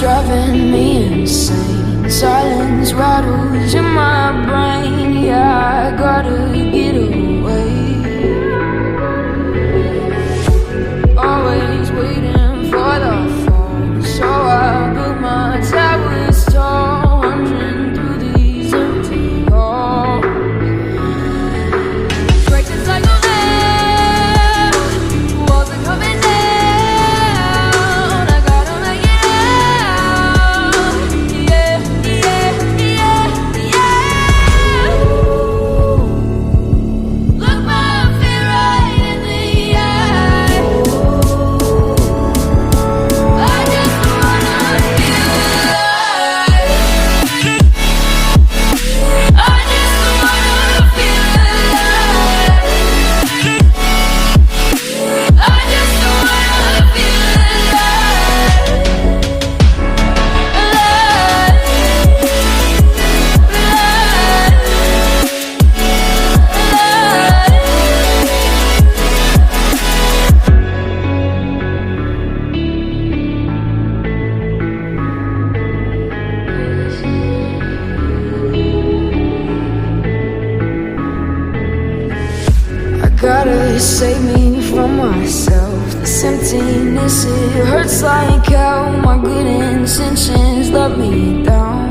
driving me insane. Silence rattles in my brain. Yeah, I gotta get away. Always waiting for the phone, so I built my towers tall, wandering through these empty halls. Break the cycle now, walls are coming down. I gotta make it out. Yeah, yeah, yeah, yeah. Look my fear right in the eye. I just wanna feel alive. I just wanna feel alive. I just wanna feel I gotta save me from myself. This emptiness, it hurts like hell. My good intentions let me down.